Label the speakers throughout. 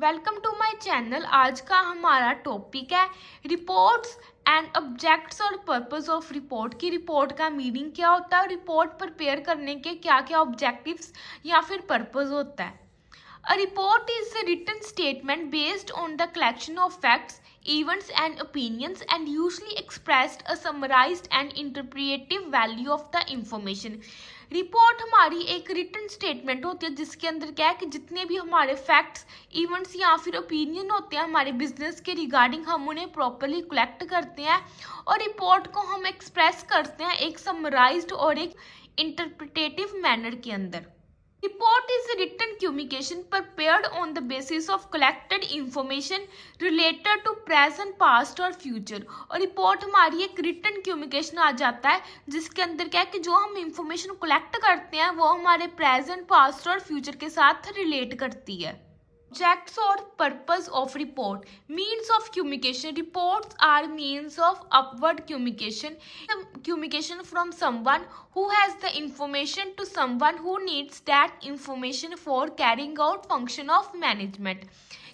Speaker 1: Welcome to my channel. आज का हमारा टॉपिक है रिपोर्ट्स एंड ऑब्जेक्ट्स और पर्पस ऑफ रिपोर्ट। की रिपोर्ट का मीनिंग क्या होता है और रिपोर्ट प्रिपेयर करने के क्या क्या ऑब्जेक्टिव्स या फिर पर्पस होता है। A report is a written statement based on the collection of facts, events and opinions and usually expressed a summarized and interpretive value of the information. Report हमारी एक रिटन स्टेटमेंट होती है जिसके अंदर क्या है कि जितने भी हमारे फैक्ट्स, इवेंट्स या फिर ओपिनियन होते हैं हमारे बिजनेस के रिगार्डिंग हम उन्हें प्रॉपरली कलेक्ट करते हैं और रिपोर्ट को हम एक्सप्रेस करते हैं एक समराइज्ड और एक इंटरप्रिटेटिव मैनर के अंदर। Report is a written communication prepared on the basis of collected information related to present, past और future। और रिपोर्ट हमारी एक रिटन कम्युनिकेशन आ जाता है जिसके अंदर क्या है कि जो हम इंफॉर्मेशन कलेक्ट करते हैं वो हमारे प्रेजेंट, पास्ट और फ्यूचर के साथ रिलेट करती है। Objects or purpose of report. Means of communication. Reports are means of upward communication. Communication from someone who has the information to someone who needs that information for carrying out function of management.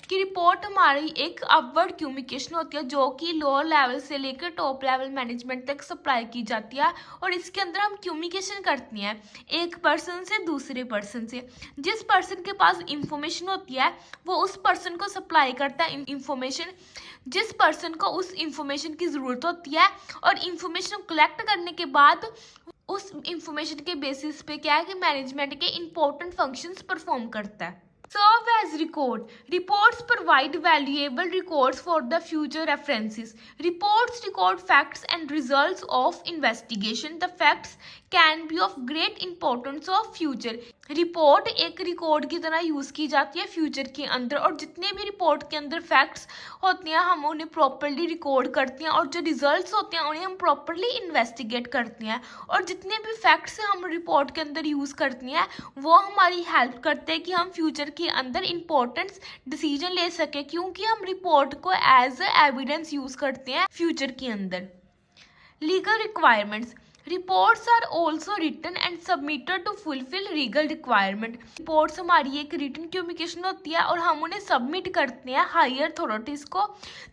Speaker 1: कि report हमारी एक upward communication होती है जो कि lower level से लेकर top level management तक सप्लाई की जाती है और इसके अंदर हम कम्युनिकेशन करते हैं एक पर्सन से दूसरे पर्सन से। जिस पर्सन के पास इंफॉर्मेशन होती है वो उस पर्सन को सप्लाई करता है इंफॉर्मेशन जिस पर्सन को उस इंफॉर्मेशन की ज़रूरत होती है और इंफॉर्मेशन कलेक्ट करने के बाद उस इंफॉर्मेशन के बेसिस पे क्या है कि मैनेजमेंट के इंपॉर्टेंट फंक्शंस परफॉर्म करता है। Serve as record. Reports provide valuable records for the future references. Reports record facts and results of investigation. The facts can be of great importance of future. Report एक record की तरह use की जाती है future के अंदर और जितने भी रिपोर्ट के अंदर फैक्ट्स होते हैं हम उन्हें प्रॉपरली रिकॉर्ड करते हैं और जो रिजल्ट्स होते हैं उन्हें हम प्रॉपरली इन्वेस्टिगेट करते हैं और जितने भी फैक्ट्स हम रिपोर्ट के अंदर यूज़ करते हैं वो हमारी हेल्प करते हैं कि हम फ्यूचर के अंदर इंपॉर्टेंट डिसीजन ले सके क्योंकि हम रिपोर्ट को एज एविडेंस यूज़ करते हैं फ्यूचर के अंदर। Legal requirements. Reports are also written and submitted to fulfil legal requirement. Reports हमारी एक रिटन कम्युनिकेशन होती है और हम उन्हें सबमिट करते हैं हायर अथॉरिटीज़ को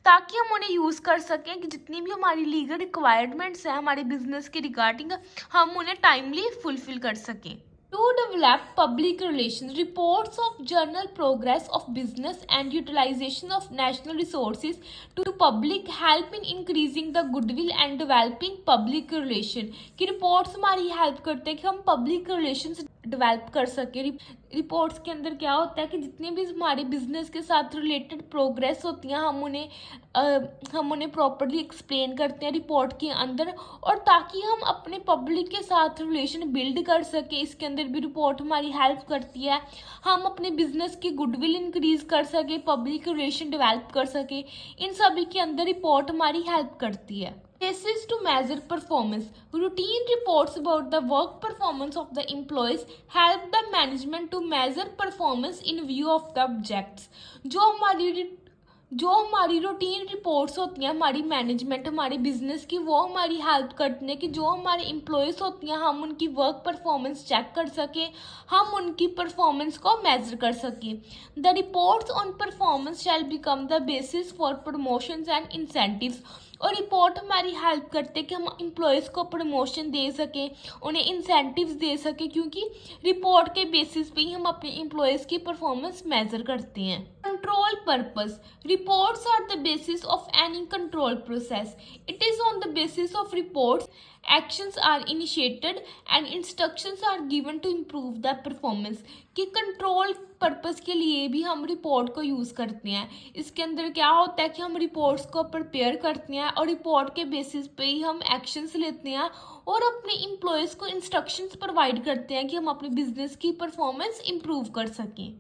Speaker 1: ताकि हम उन्हें यूज़ कर सकें कि जितनी भी हमारी लीगल रिक्वायरमेंट्स हैं हमारे बिजनेस के रिगार्डिंग हम उन्हें टाइमली फुलफिल कर सकें। To develop public relations, reports of journal progress of business and utilization of national resources to public help in increasing the goodwill and developing public relation। कि reports हमारी help करते हैं कि हम पब्लिक रिलेशंस डेवलप कर सके। Reports के अंदर क्या होता है कि जितने भी हमारे बिजनेस के साथ रिलेटेड प्रोग्रेस होती हैं हम उन्हें प्रॉपरली एक्सप्लेन करते हैं रिपोर्ट के अंदर और ताकि हम अपने पब्लिक के साथ रिलेशन बिल्ड कर सके इसके अंदर भी रिपोर्ट हमारी हेल्प करती है। हम अपने बिजनेस की गुडविल इंक्रीज कर सके, पब्लिक रिलेशन डेवलप कर सके, इन सभी के अंदर रिपोर्ट हमारी हेल्प करती है। Basis to measure performance. Routine reports about the work performance of the employees help the management to measure performance in view of the objects. जो हमारी रूटीन रिपोर्ट्स होती हैं हमारी मैनेजमेंट हमारे बिजनेस की वो हमारी हेल्प करती हैं कि जो हमारे एम्प्लॉयज़ होती हैं हम उनकी वर्क परफॉर्मेंस चेक कर सकें, हम उनकी परफॉर्मेंस को मेजर कर सकें। The reports on performance shell become the basis for promotions and incentives. और रिपोर्ट हमारी हेल्प करते हैं कि हम एम्प्लॉयज़ को प्रमोशन दे सकें, उन्हें इंसेंटिव्स दे सकें क्योंकि रिपोर्ट के बेसिस पे ही हम अपने एम्प्लॉयज़ की परफॉर्मेंस मेजर करते हैं। Control purpose. Reports are the basis of any control process. It is on the basis of reports actions are initiated and instructions are given to improve the performance। कि control purpose के लिए भी हम report को use करते हैं। इसके अंदर क्या होता है कि हम रिपोर्ट्स को प्रिपेयर करते हैं और रिपोर्ट के बेसिस पे ही हम एक्शंस लेते हैं और अपने एम्प्लॉयज़ को इंस्ट्रक्शंस प्रोवाइड करते हैं कि हम अपने बिजनेस की परफॉर्मेंस इम्प्रूव कर सकें।